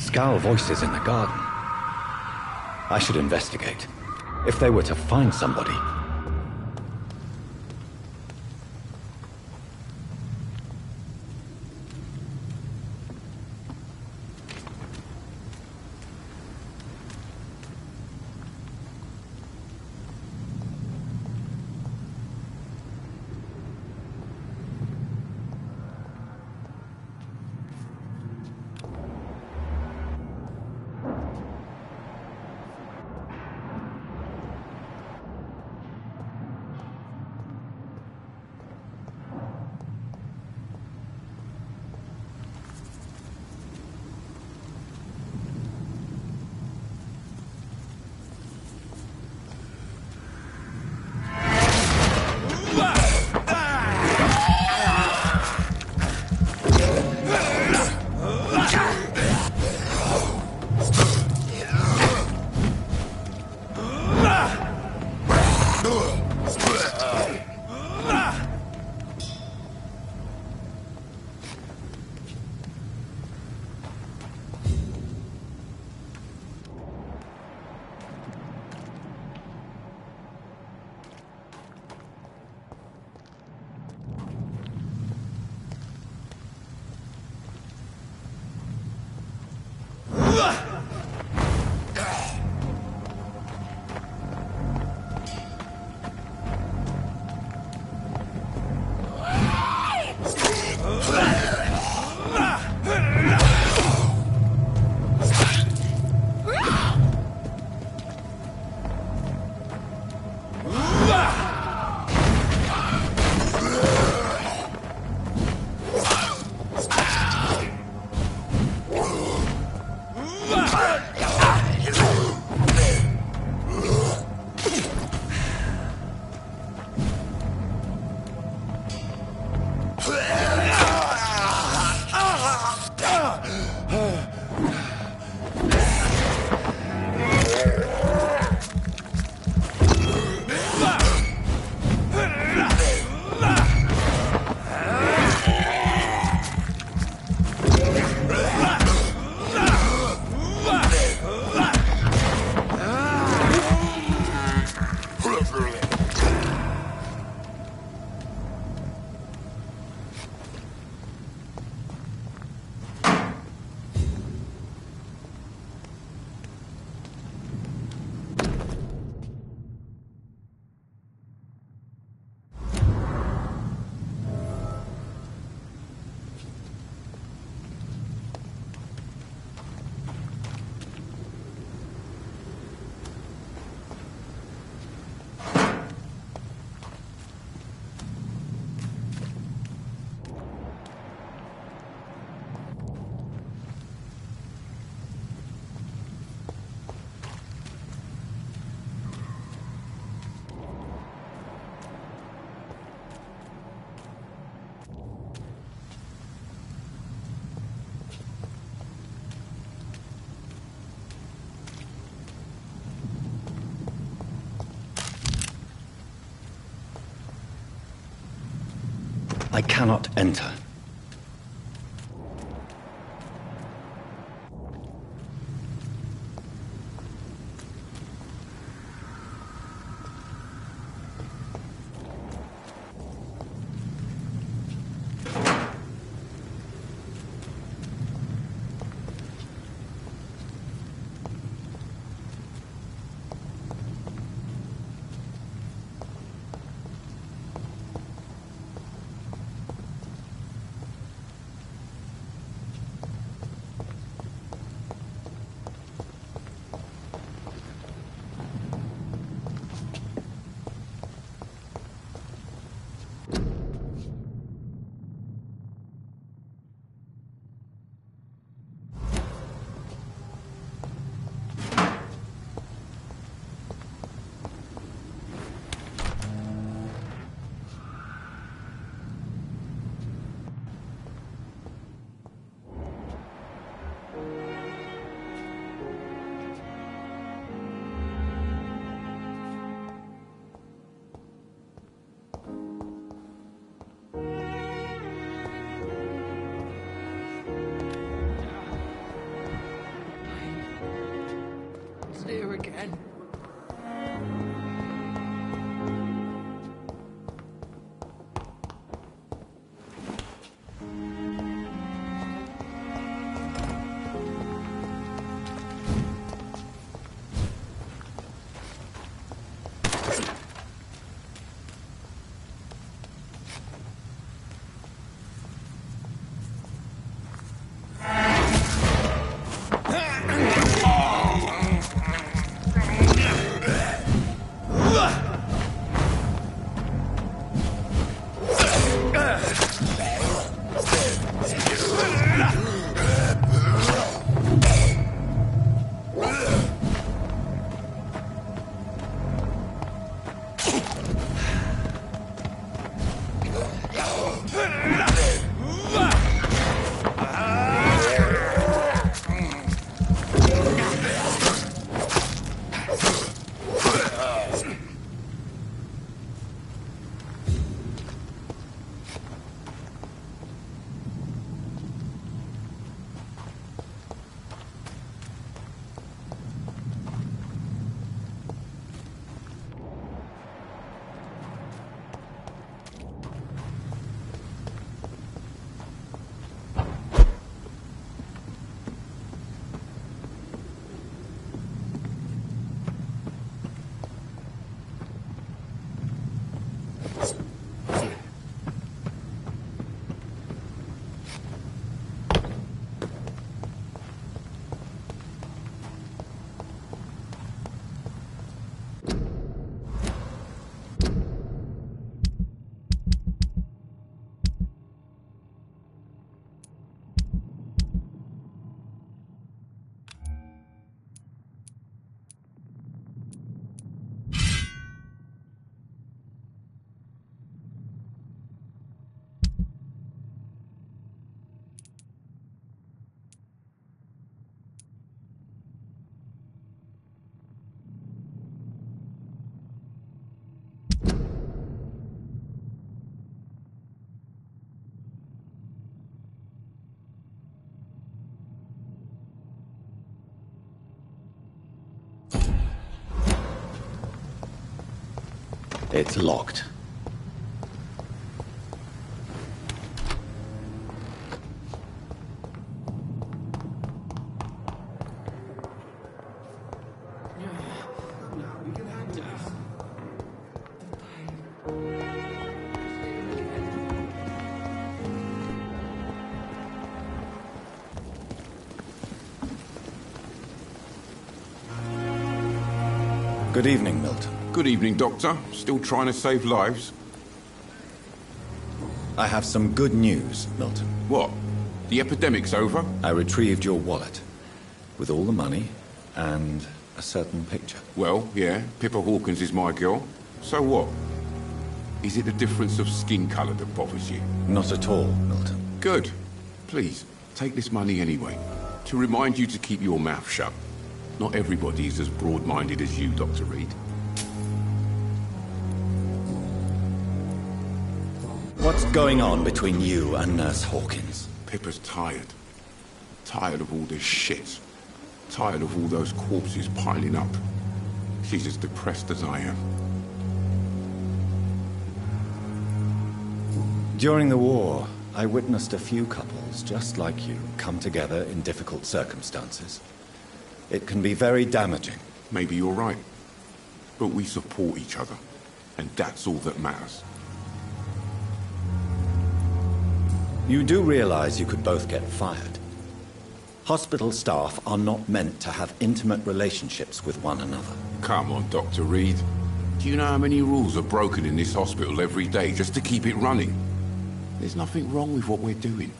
Scowl voices in the garden. I should investigate. If they were to find somebody... I cannot enter. man. It's locked. Good evening, Milton. Good evening, Doctor. Still trying to save lives? I have some good news, Milton. What? The epidemic's over? I retrieved your wallet with all the money and a certain picture. Well, yeah, Pippa Hawkins is my girl. So what? Is it the difference of skin colour that bothers you? Not at all, Milton. Good. Please, take this money anyway. To remind you to keep your mouth shut. Not everybody is as broad-minded as you, Dr. Reed. What's going on between you and Nurse Hawkins? Pippa's tired. Tired of all this shit. Tired of all those corpses piling up. She's as depressed as I am. During the war, I witnessed a few couples just like you come together in difficult circumstances. It can be very damaging. Maybe you're right. But we support each other. And that's all that matters. You do realize you could both get fired. Hospital staff are not meant to have intimate relationships with one another. Come on, Dr. Reed. Do you know how many rules are broken in this hospital every day just to keep it running? There's nothing wrong with what we're doing.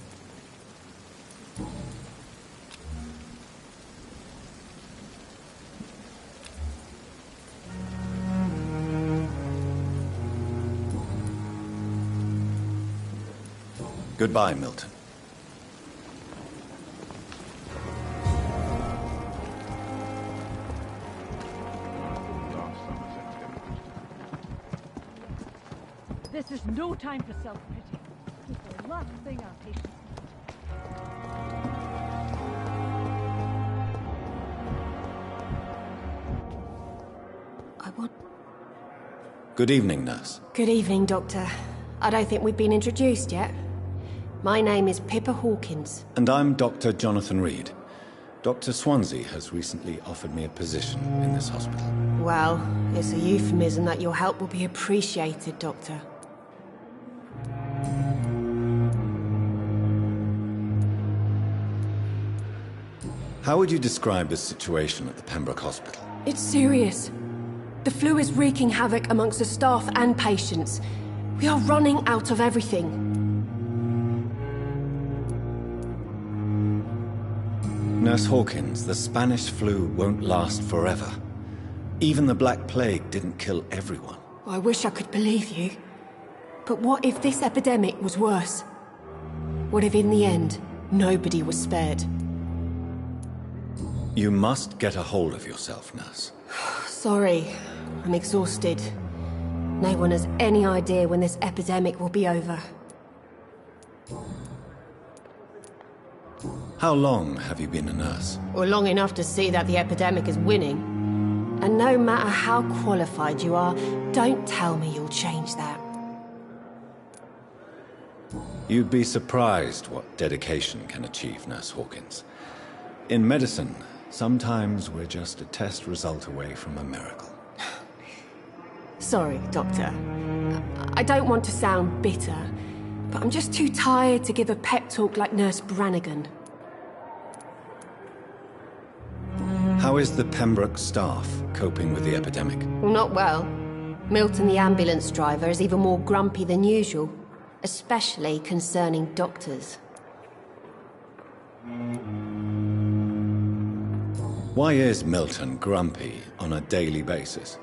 Goodbye, Milton. This is no time for self-pity. It's the last thing our patients need. Good evening, nurse. Good evening, Doctor. I don't think we've been introduced yet. My name is Pippa Hawkins. And I'm Dr. Jonathan Reed. Dr. Swansea has recently offered me a position in this hospital. Well, it's a euphemism that your help will be appreciated, Doctor. How would you describe the situation at the Pembroke Hospital? It's serious. The flu is wreaking havoc amongst the staff and patients. We are running out of everything. Nurse Hawkins, the Spanish flu won't last forever. Even the Black Plague didn't kill everyone. I wish I could believe you. But what if this epidemic was worse? What if in the end, nobody was spared? You must get a hold of yourself, nurse. Sorry, I'm exhausted. No one has any idea when this epidemic will be over. How long have you been a nurse? Or long enough to see that the epidemic is winning. And no matter how qualified you are, don't tell me you'll change that. You'd be surprised what dedication can achieve, Nurse Hawkins. In medicine, sometimes we're just a test result away from a miracle. Sorry, Doctor. I don't want to sound bitter, but I'm just too tired to give a pep talk like Nurse Brannigan. How is the Pembroke staff coping with the epidemic? Well, not well. Milton, the ambulance driver, is even more grumpy than usual, especially concerning doctors. Why is Milton grumpy on a daily basis?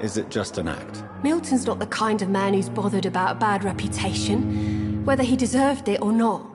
Is it just an act? Milton's not the kind of man who's bothered about a bad reputation, whether he deserved it or not.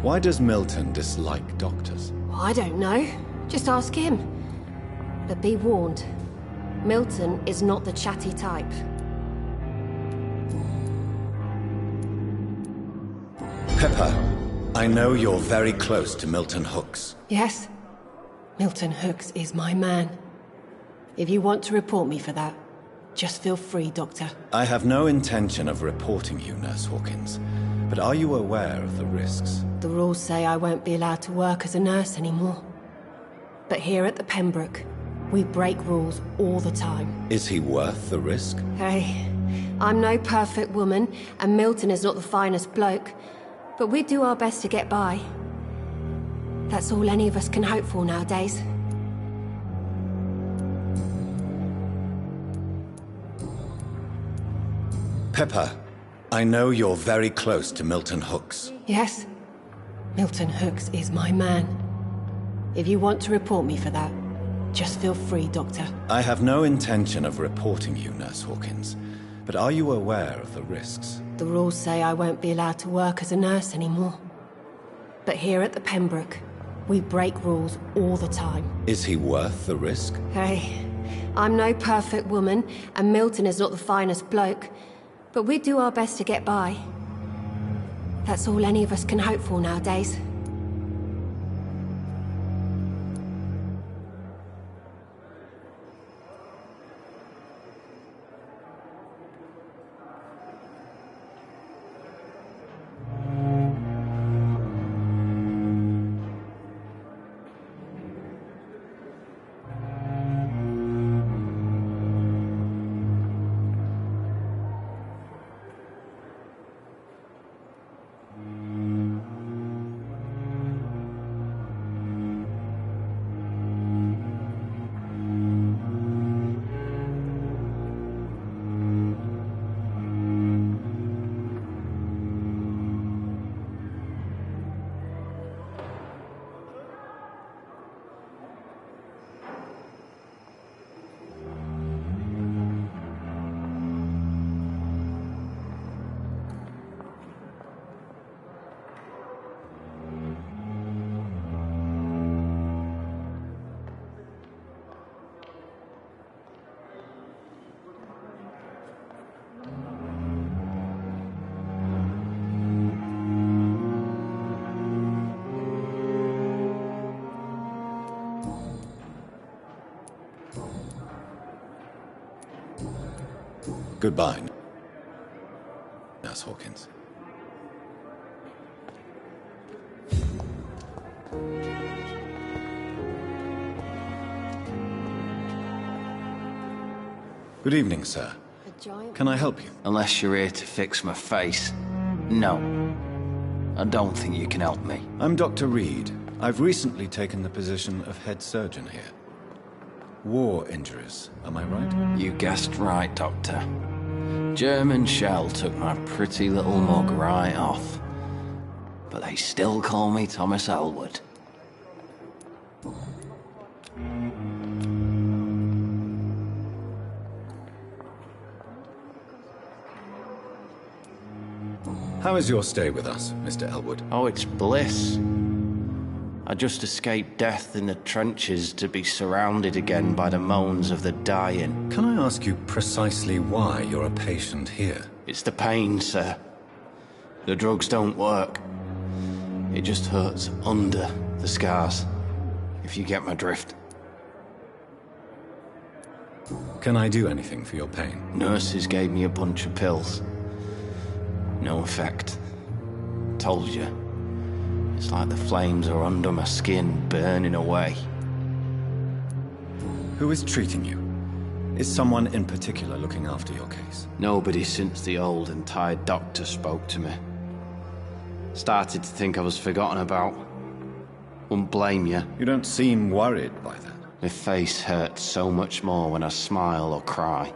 Why does Milton dislike doctors? Well, I don't know. Just ask him. But be warned, Milton is not the chatty type. Pepper, I know you're very close to Milton Hooks. Yes, Milton Hooks is my man. If you want to report me for that, just feel free, Doctor. I have no intention of reporting you, Nurse Hawkins. But are you aware of the risks? The rules say I won't be allowed to work as a nurse anymore. But here at the Pembroke, we break rules all the time. Is he worth the risk? Hey, I'm no perfect woman, and Milton is not the finest bloke. But we do our best to get by. That's all any of us can hope for nowadays. Pepper, I know you're very close to Milton Hooks. Yes, Milton Hooks is my man. If you want to report me for that, just feel free, Doctor. I have no intention of reporting you, Nurse Hawkins. But are you aware of the risks? The rules say I won't be allowed to work as a nurse anymore. But here at the Pembroke, we break rules all the time. Is he worth the risk? Hey, I'm no perfect woman, and Milton is not the finest bloke. But we do our best to get by. That's all any of us can hope for nowadays. Goodbye, Nurse Hawkins. Good evening, sir. Can I help you? Unless you're here to fix my face. No. I don't think you can help me. I'm Dr. Reed. I've recently taken the position of head surgeon here. War injuries, am I right? You guessed right, Doctor. German shell took my pretty little mug right off. But they still call me Thomas Elwood. How is your stay with us, Mr. Elwood? Oh, it's bliss. I just escaped death in the trenches to be surrounded again by the moans of the dying. Can I ask you precisely why you're a patient here? It's the pain, sir. The drugs don't work. It just hurts under the scars, if you get my drift. Can I do anything for your pain? Nurses gave me a bunch of pills. No effect. Told you. It's like the flames are under my skin, burning away. Who is treating you? Is someone in particular looking after your case? Nobody since the old and tired doctor spoke to me. Started to think I was forgotten about. Wouldn't blame you. You don't seem worried by that. My face hurts so much more when I smile or cry.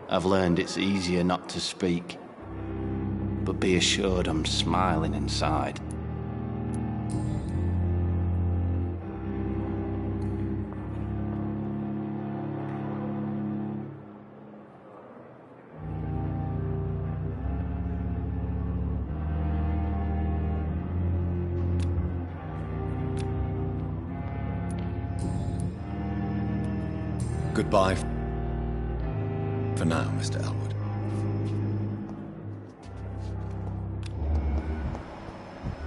I've learned it's easier not to speak. But be assured I'm smiling inside. Goodbye for now, Mr. Elwood.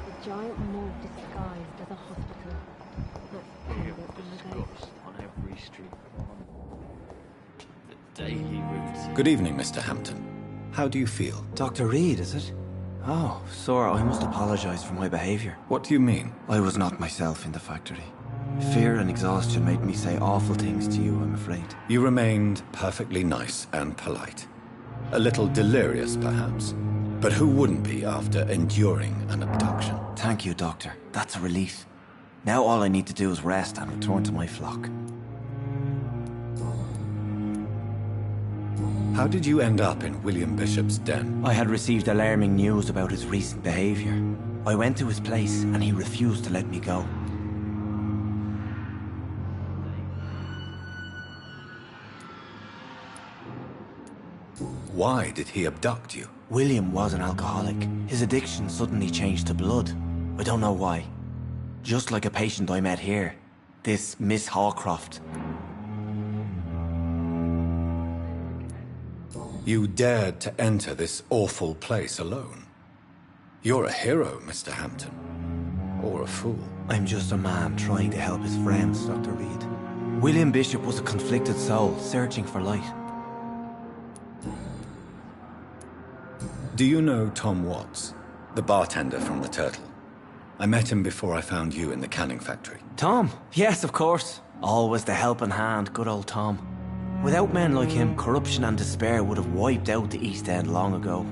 The giant morgue disguised as a hospital. Disgust on every street corner. The daily routine. Good evening, Mr. Hampton. How do you feel? Dr. Reed, is it? Oh, sir, I must apologize for my behavior. What do you mean? I was not myself in the factory. Fear and exhaustion made me say awful things to you, I'm afraid. You remained perfectly nice and polite. A little delirious, perhaps. But who wouldn't be after enduring an abduction? Thank you, Doctor. That's a relief. Now all I need to do is rest and return to my flock. How did you end up in William Bishop's den? I had received alarming news about his recent behavior. I went to his place and he refused to let me go. Why did he abduct you? William was an alcoholic. His addiction suddenly changed to blood. I don't know why. Just like a patient I met here. This Miss Hawcroft. You dared to enter this awful place alone. You're a hero, Mr. Hampton. Or a fool. I'm just a man trying to help his friends, Dr. Reed. William Bishop was a conflicted soul, searching for light. Do you know Tom Watts, the bartender from the Turtle? I met him before I found you in the canning factory. Tom? Yes, of course. Always the helping hand, good old Tom. Without men like him, corruption and despair would have wiped out the East End long ago.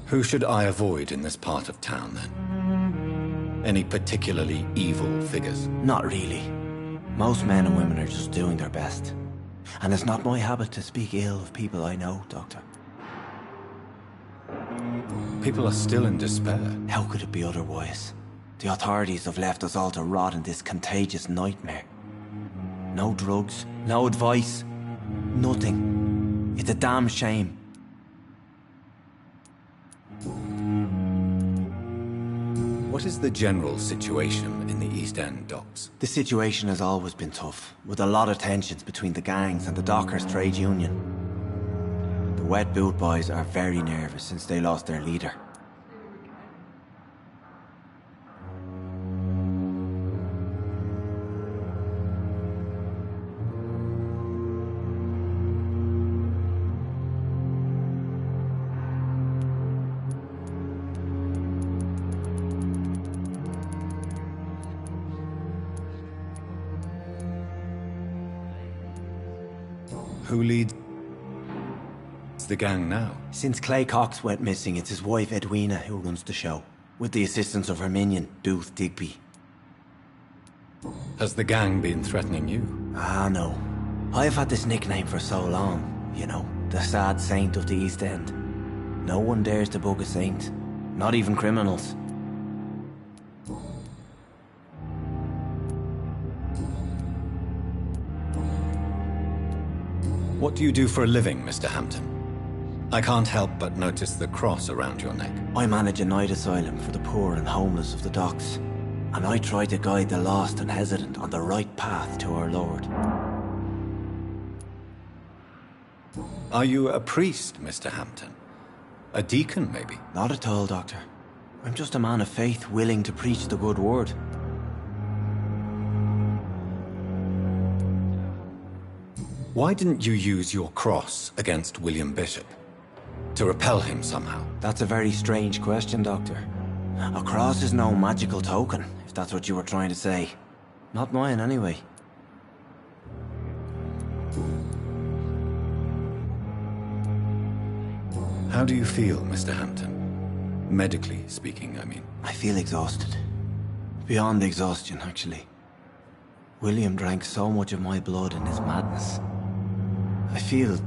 Who should I avoid in this part of town, then? Any particularly evil figures? Not really. Most men and women are just doing their best. And it's not my habit to speak ill of people I know, Doctor. People are still in despair. How could it be otherwise? The authorities have left us all to rot in this contagious nightmare. No drugs, no advice, nothing. It's a damn shame. What is the general situation in the East End docks? The situation has always been tough, with a lot of tensions between the gangs and the Dockers Trade Union. The Wet Boot Boys are very nervous since they lost their leader. Who leads the gang now? Since Clay Cox went missing, it's his wife Edwina who runs the show, with the assistance of her minion, Dooth Digby. Has the gang been threatening you? Ah, no. I've had this nickname for so long, you know, the sad saint of the East End. No one dares to bug a saint, not even criminals. What do you do for a living, Mr. Hampton? I can't help but notice the cross around your neck. I manage a night asylum for the poor and homeless of the docks, and I try to guide the lost and hesitant on the right path to our Lord. Are you a priest, Mr. Hampton? A deacon, maybe? Not at all, Doctor. I'm just a man of faith willing to preach the good word. Why didn't you use your cross against William Bishop? To repel him somehow? That's a very strange question, Doctor. A cross is no magical token, if that's what you were trying to say. Not mine, anyway. How do you feel, Mr. Hampton? Medically speaking, I mean. I feel exhausted. Beyond exhaustion, actually. William drank so much of my blood in his madness. I feel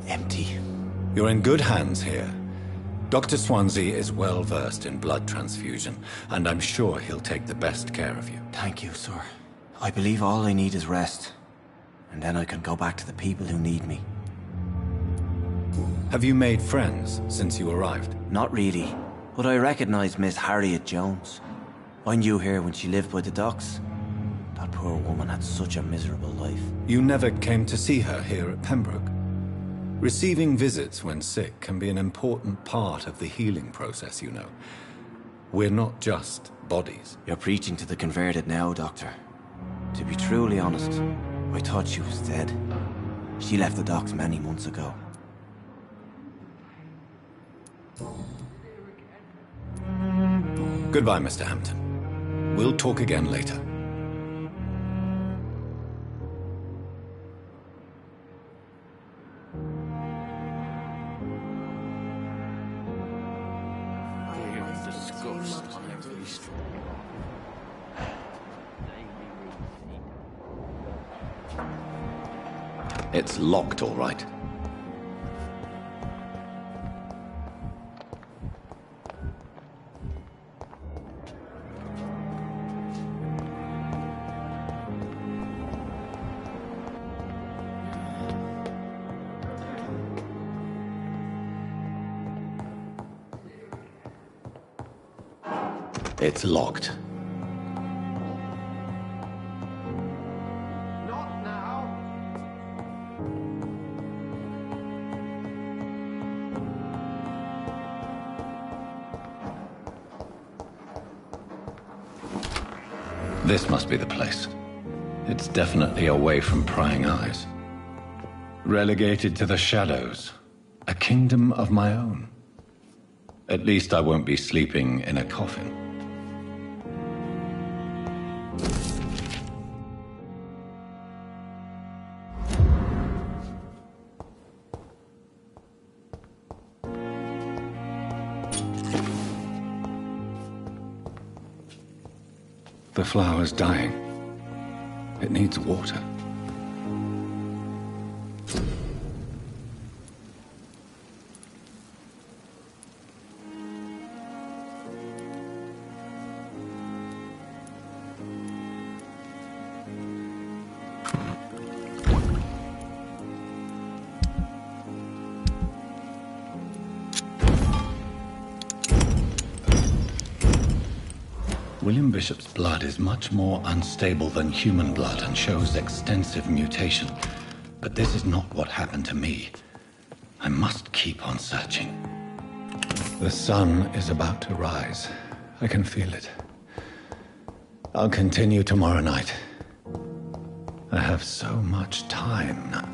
empty. You're in good hands here. Dr. Swansea is well versed in blood transfusion, and I'm sure he'll take the best care of you. Thank you, sir. I believe all I need is rest, and then I can go back to the people who need me. Have you made friends since you arrived? Not really, but I recognize Miss Harriet Jones. I knew her when she lived by the docks. That poor woman had such a miserable life. You never came to see her here at Pembroke? Receiving visits when sick can be an important part of the healing process, you know. We're not just bodies. You're preaching to the converted now, Doctor. To be truly honest, I thought she was dead. She left the docks many months ago. Goodbye, Mr. Hampton. We'll talk again later. It's locked, all right. It's locked. Not now. This must be the place. It's definitely away from prying eyes. Relegated to the shadows. A kingdom of my own. At least I won't be sleeping in a coffin. The flower's dying. It needs water. William Bishop's blood is much more unstable than human blood and shows extensive mutation. But this is not what happened to me. I must keep on searching. The sun is about to rise. I can feel it. I'll continue tomorrow night. I have so much time now.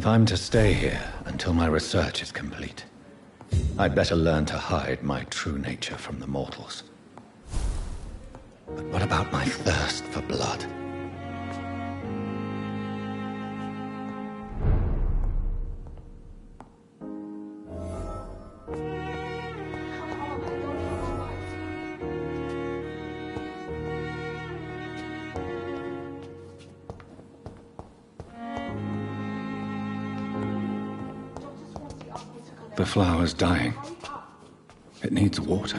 If I'm to stay here until my research is complete, I'd better learn to hide my true nature from the mortals. But what about my thirst for blood? The flower's dying. It needs water.